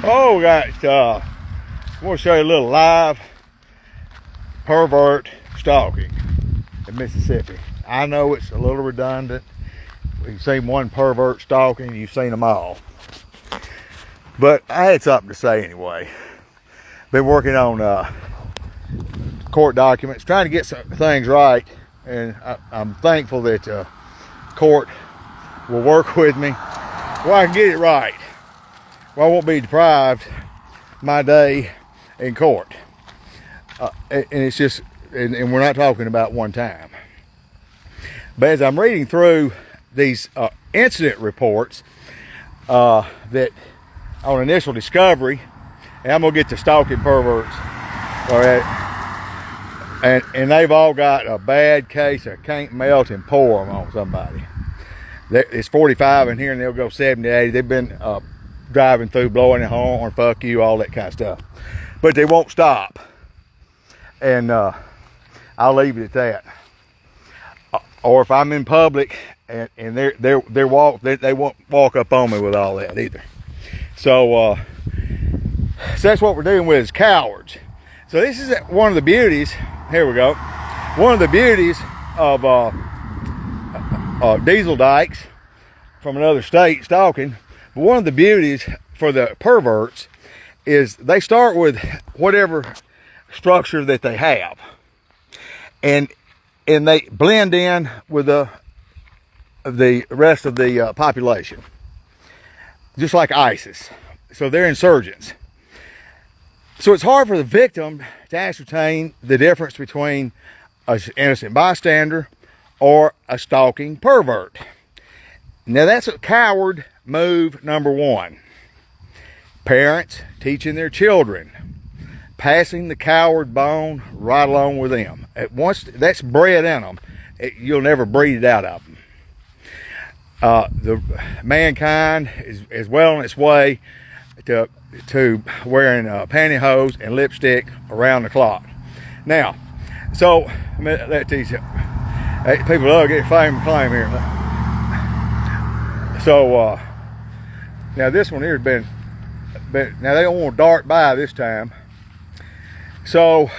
Oh, we got, I want to show you a little live pervert stalking in Mississippi. I know it's a little redundant. You've seen one pervert stalking, you've seen them all. But I had something to say anyway. Been working on court documents, trying to get some things right, and I'm thankful that court will work with me where I can get it right. Well, I won't be deprived my day in court. And it's just, and we're not talking about one time. But as I'm reading through these incident reports that on initial discovery, and I'm gonna get to stalking perverts, all right, and they've all got a bad case of can't melt and pour them on somebody. It's 45 in here and they'll go 70, 80. They've been driving through, blowing the horn, fuck you, all that kind of stuff. But they won't stop. And I'll leave it at that. Or if I'm in public and they won't walk up on me with all that either. So that's what we're dealing with is cowards. So this is one of the beauties. Here we go. One of the beauties of diesel dykes from another state stalking. But one of the beauties for the perverts is they start with whatever structure that they have, and they blend in with the rest of the population, just like ISIS. So they're insurgents. So it's hard for the victim to ascertain the difference between an innocent bystander or a stalking pervert. Now that's a coward move number one. Parents teaching their children, passing the coward bone right along with them. Once that's bred in them, you'll never breed it out of them. The mankind is well on its way to wearing pantyhose and lipstick around the clock. Now, so let these people love get fame and claim here. So now this one here has been now they don't want to dart by this time. So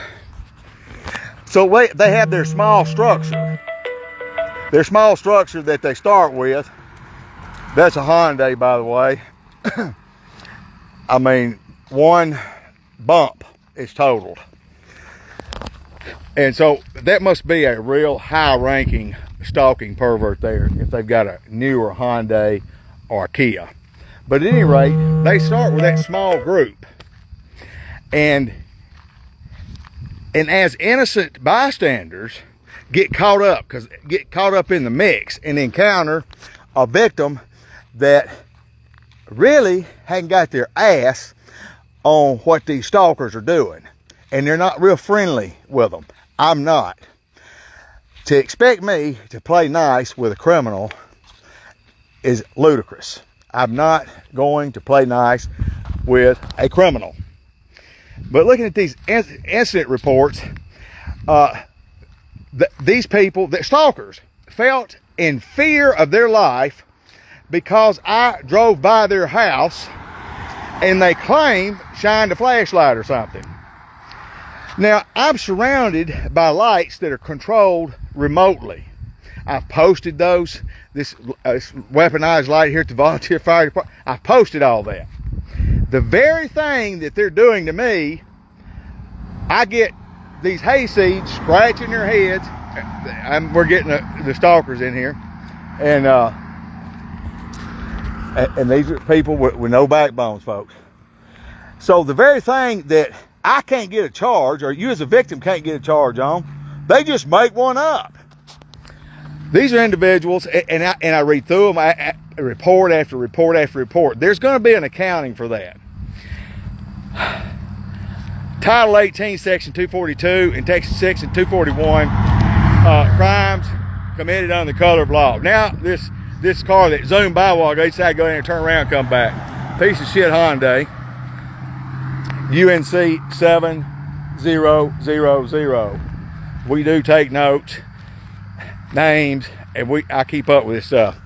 they have their small structure. Their small structure that they start with. That's a Hyundai, by the way. I mean, one bump is totaled. And so that must be a real high-ranking stalking pervert there if they've got a newer Hyundai or a Kia. But at any rate, they start with that small group. And as innocent bystanders get caught up in the mix and encounter a victim that really hadn't got their ass on what these stalkers are doing, and they're not real friendly with them. I'm not. To expect me to play nice with a criminal is ludicrous. I'm not going to play nice with a criminal. But looking at these incident reports, these people, the stalkers, felt in fear of their life because I drove by their house and they claimed shined a flashlight or something. Now, I'm surrounded by lights that are controlled remotely. I've posted those, this weaponized light here at the volunteer fire department. I've posted all that. The very thing that they're doing to me, I get these hayseeds scratching their heads. We're getting the stalkers in here, and these are people with no backbones, folks. So the very thing that I can't get a charge, or you as a victim can't get a charge on, they just make one up. These are individuals, and I read through them, report after report after report. There's going to be an accounting for that. Title 18, Section 242, and Texas Section 241, crimes committed under the color of law. Now, this car that zoomed by a while ago, they decided to go in and turn around and come back. Piece of shit Hyundai. UNC 7000. We do take notes, names, and I keep up with this stuff.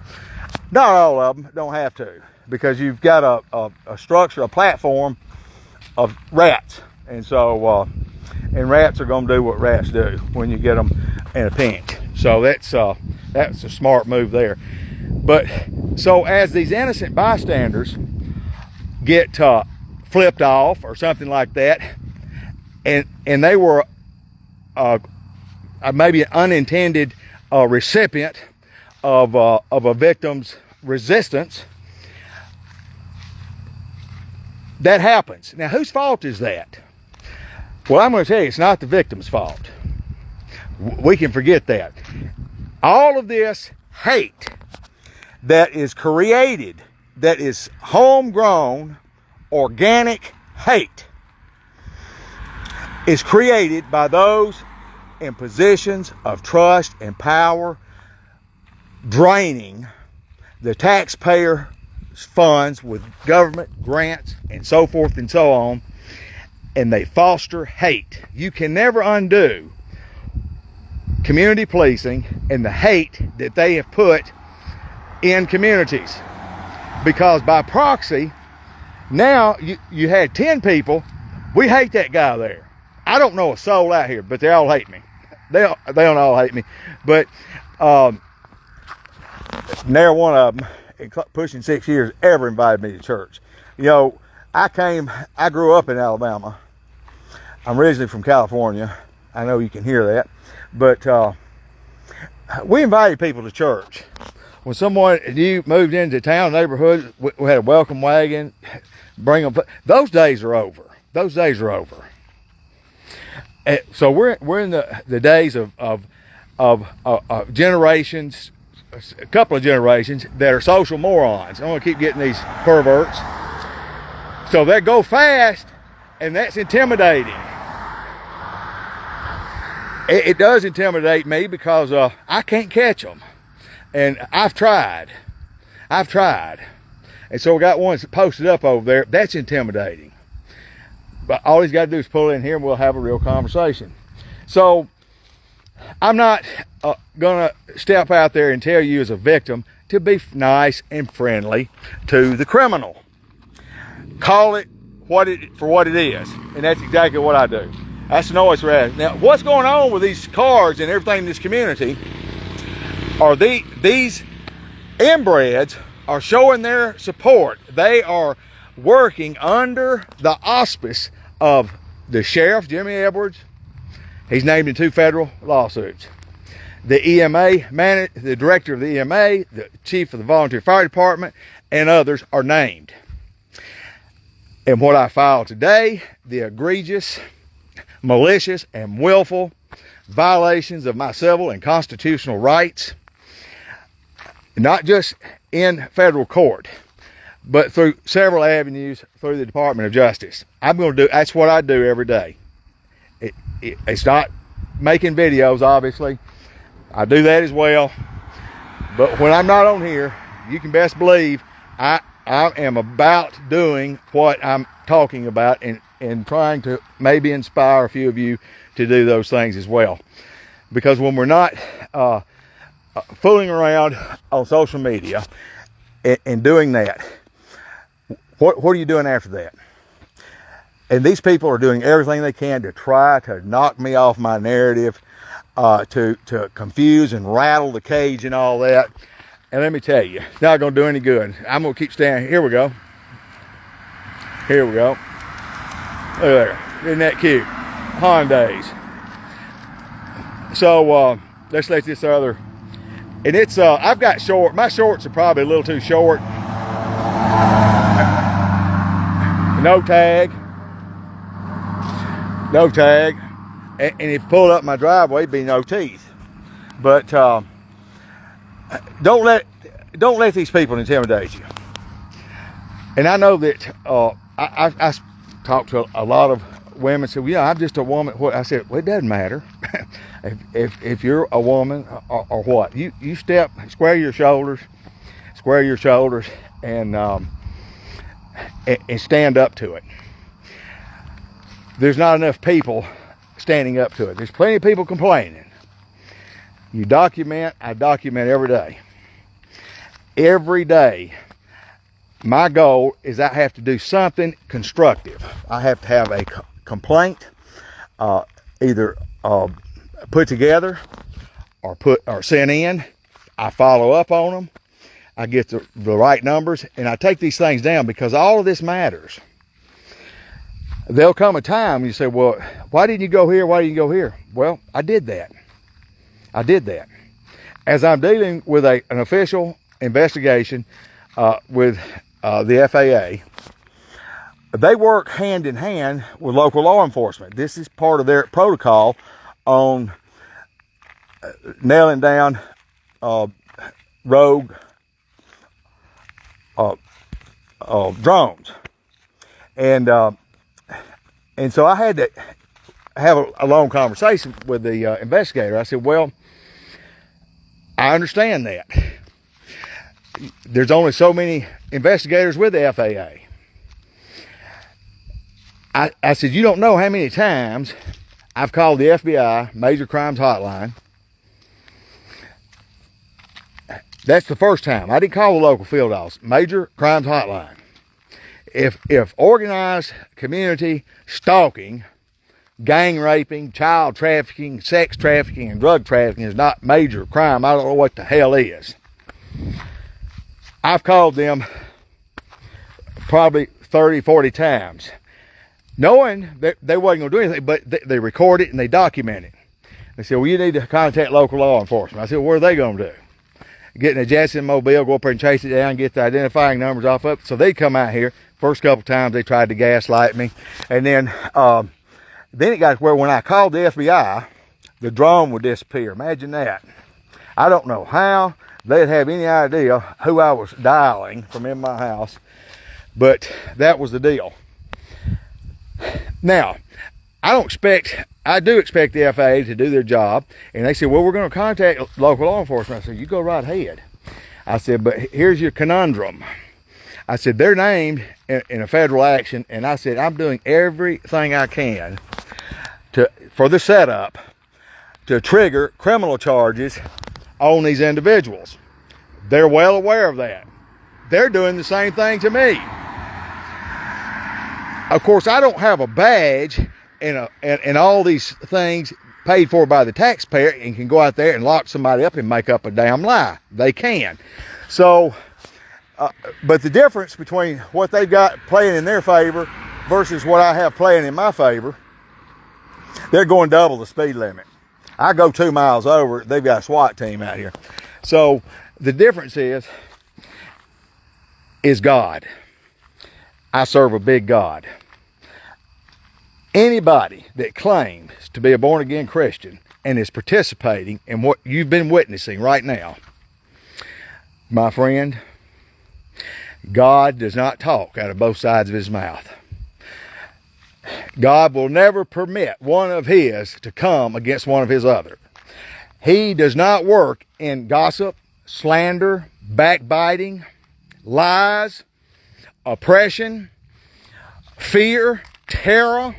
Not all of them, don't have to. because you've got a structure, a platform of rats. And so, and rats are going to do what rats do when you get them in a pinch. So that's a smart move there. But so as these innocent bystanders get flipped off or something like that, and they were maybe an unintended recipient of a victim's resistance, that happens. Now, whose fault is that? Well, I'm going to tell you, it's not the victim's fault. We can forget that. All of this hate that is created, that is homegrown, organic hate, is created by those in positions of trust and power, draining the taxpayer funds with government grants and so forth and so on, and they foster hate. You can never undo community policing and the hate that they have put in communities, because by proxy, now you had 10 people, we hate that guy there. I don't know a soul out here, but they all hate me. They don't all hate me, but never one of them, pushing 6 years, ever invited me to church. You know, I grew up in Alabama. I'm originally from California. I know you can hear that, but we invited people to church. When someone new moved into town neighborhood, we had a welcome wagon, bring them. Those days are over. Those days are over. So we're in the days of generations, a couple of generations that are social morons. I want to keep getting these perverts. So they go fast, and that's intimidating. It does intimidate me because I can't catch them. And I've tried. And so we got one posted up over there. That's intimidating. But all he's got to do is pull in here and we'll have a real conversation. So I'm not going to step out there and tell you as a victim to be nice and friendly to the criminal. Call it for what it is. And that's exactly what I do. That's the noise we're at. Now, what's going on with these cars and everything in this community are these inbreds are showing their support. They are working under the auspice of the sheriff, Jimmy Edwards. He's named in 2 federal lawsuits. The EMA, the director of the EMA, the chief of the volunteer fire department, and others are named. And what I filed today, the egregious, malicious, and willful violations of my civil and constitutional rights, not just in federal court, but through several avenues through the Department of Justice. That's what I do every day. It's not making videos, obviously. I do that as well. But when I'm not on here, you can best believe I am about doing what I'm talking about and trying to maybe inspire a few of you to do those things as well. Because when we're not fooling around on social media and doing that, what are you doing after that? And these people are doing everything they can to try to knock me off my narrative, to confuse and rattle the cage and all that. And let me tell you, it's not going to do any good. I'm going to keep standing. Here we go. Here we go. Look there. Isn't that cute? Hyundais. So let's let this other. And it's I've got short. My shorts are probably a little too short. No tag. No tag. And if you pull up my driveway, it'd be no teeth. But don't let these people intimidate you. And I know that I talked to a lot of women. Said, well, yeah, I'm just a woman. What I said, well, it doesn't matter. if you're a woman or what, you square your shoulders, and stand up to it. There's not enough people standing up to it. There's plenty of people complaining. You document, I document every day. Every day, my goal is I have to do something constructive. I have to have a complaint, either put together or sent in. I follow up on them. I get the right numbers, and I take these things down because all of this matters. There'll come a time you say, well, why didn't you go here? Why didn't you go here? Well, I did that. As I'm dealing with an official investigation with the FAA, they work hand in hand with local law enforcement. This is part of their protocol on nailing down rogue drones. And so I had to have a long conversation with the investigator. I said, well, I understand that. There's only so many investigators with the FAA. I said, you don't know how many times I've called the FBI Major Crimes Hotline. That's the first time. I didn't call the local field office. Major Crimes Hotline. If organized community stalking, gang raping, child trafficking, sex trafficking, and drug trafficking is not major crime, I don't know what the hell is. I've called them probably 30, 40 times, knowing that they wasn't going to do anything, but they record it and they document it. They said, well, you need to contact local law enforcement. I said, well, what are they going to do? Get in a Jetson mobile, go up there and chase it down, get the identifying numbers off of it. So they come out here. First couple times they tried to gaslight me. And then it got to where when I called the FBI, the drone would disappear. Imagine that. I don't know how they'd have any idea who I was dialing from in my house, but that was the deal. Now, I do expect the FAA to do their job. And they said, well, we're going to contact local law enforcement. I said, you go right ahead. I said, but here's your conundrum. I said, they're named in a federal action. And I said, I'm doing everything I can for the setup to trigger criminal charges on these individuals. They're well aware of that. They're doing the same thing to me. Of course, I don't have a badge and all these things paid for by the taxpayer and can go out there and lock somebody up and make up a damn lie. They can. So, but the difference between what they've got playing in their favor versus what I have playing in my favor, they're going double the speed limit. I go 2 miles over, they've got a SWAT team out here. So the difference is God. I serve a big God. Anybody that claims to be a born-again Christian and is participating in what you've been witnessing right now, my friend, God does not talk out of both sides of his mouth. God will never permit one of his to come against one of his other. He does not work in gossip, slander, backbiting, lies, oppression, fear, terror.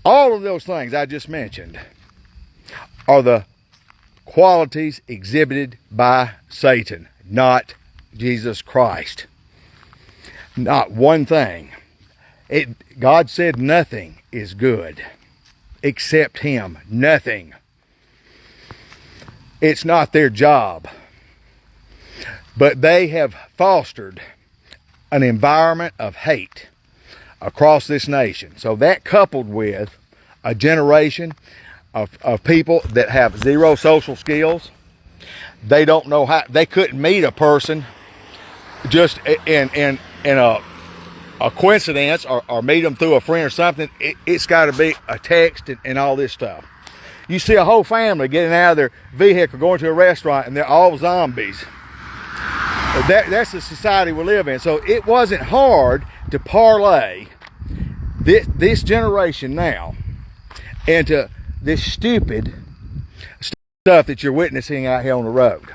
All of those things I just mentioned are the qualities exhibited by Satan, not Jesus Christ. Not one thing. God said nothing is good except him. Nothing. It's not their job. But they have fostered an environment of hate across this nation. So that coupled with a generation of people that have zero social skills, they don't know how, they couldn't meet a person just in a coincidence or meet them through a friend or something. It's got to be a text and all this stuff. You see a whole family getting out of their vehicle, going to a restaurant, and they're all zombies. That's the society we live in. So it wasn't hard to parlay this generation now into this stupid stuff that you're witnessing out here on the road.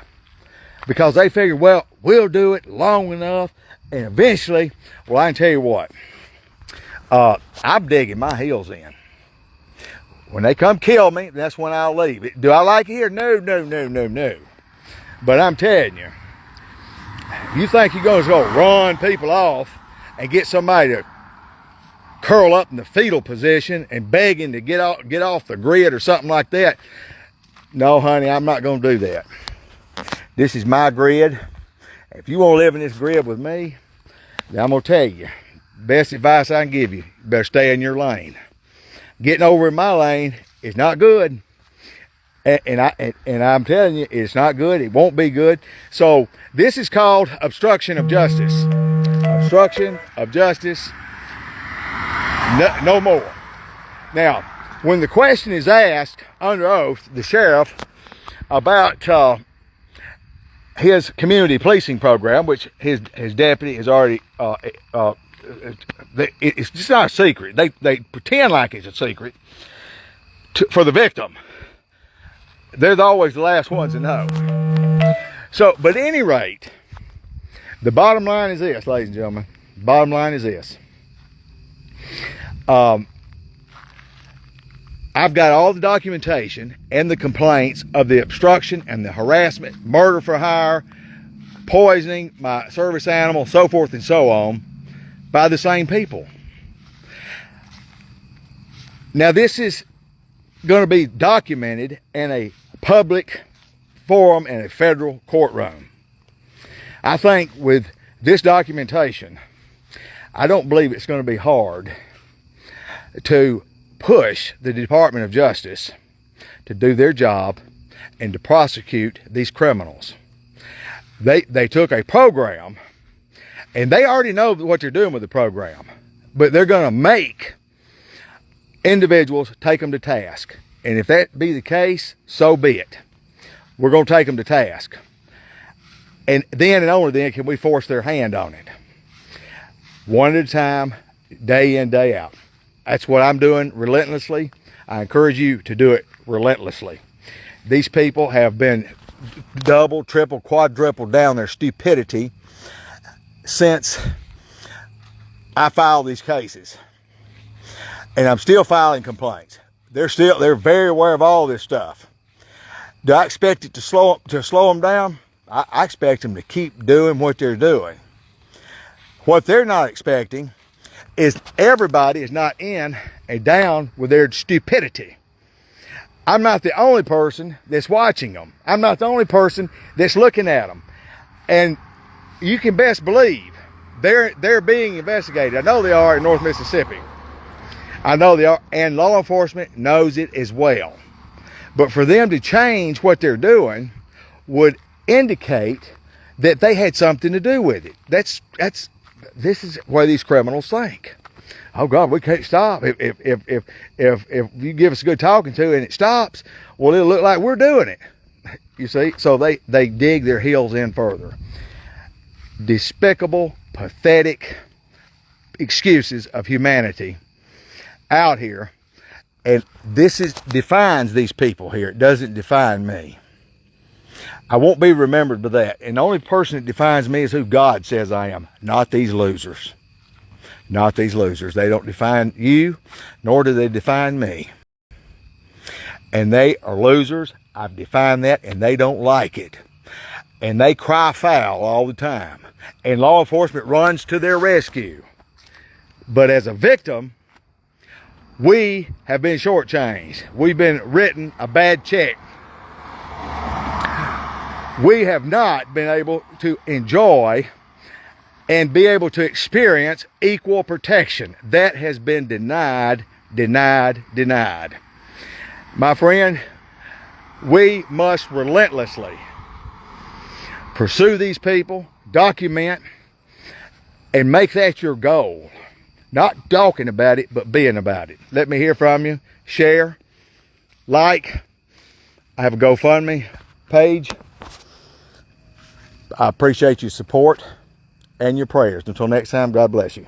Because they figured, well, we'll do it long enough, and eventually, well, I can tell you what, I'm digging my heels in. When they come kill me, that's when I'll leave. Do I like it here? No. But I'm telling you, You think you're going to go run people off and get somebody to curl up in the fetal position and begging to get off the grid or something like that? No, honey, I'm not going to do that. This is my grid. If you want to live in this grid with me, then I'm going to tell you, best advice I can give you, you better stay in your lane. Getting over in my lane is not good. And I'm telling you, it's not good. It won't be good. So this is called obstruction of justice. Obstruction of justice. No more. Now, when the question is asked under oath, the sheriff, about his community policing program, which his deputy has already, it's just not a secret. They pretend like it's a secret for the victim. They're always the last ones to know. So, but at any rate, the bottom line is this, ladies and gentlemen. Bottom line is this. I've got all the documentation and the complaints of the obstruction and the harassment, murder for hire, poisoning my service animal, so forth and so on, by the same people. Now, this is going to be documented in a public forum in a federal courtroom. I think with this documentation, I don't believe it's going to be hard to push the Department of Justice to do their job and to prosecute these criminals. They took a program, and they already know what they're doing with the program, but they're going to make individuals take them to task. And if that be the case, so be it. We're going to take them to task. And then and only then can we force their hand on it. One at a time, day in, day out. That's what I'm doing relentlessly. I encourage you to do it relentlessly. These people have been double, triple, quadruple down their stupidity since I filed these cases. And I'm still filing complaints. They're very aware of all this stuff. Do I expect it to slow them down? I expect them to keep doing what they're doing. What they're not expecting is everybody is not in and down with their stupidity. I'm not the only person that's watching them. I'm not the only person that's looking at them. And you can best believe they're being investigated. I know they are in North Mississippi. I know they are, and law enforcement knows it as well. But for them to change what they're doing would indicate that they had something to do with it. This is why these criminals think. Oh God, we can't stop. If you give us a good talking to and it stops, well, it'll look like we're doing it. You see, so they dig their heels in further. Despicable, pathetic excuses of humanity out here, and this defines these people here. It doesn't define me. I won't be remembered by that. And the only person that defines me is who God says I am, not these losers. Not these losers. They don't define you, nor do they define me. And they are losers. I've defined that, and they don't like it. And they cry foul all the time. And law enforcement runs to their rescue. But as a victim, we have been shortchanged. We've been written a bad check. We have not been able to enjoy and be able to experience equal protection. That has been denied. My friend, we must relentlessly pursue these people, document, and make that your goal. Not talking about it, but being about it. Let me hear from you. Share, like. I have a GoFundMe page. I appreciate your support and your prayers. Until next time, God bless you.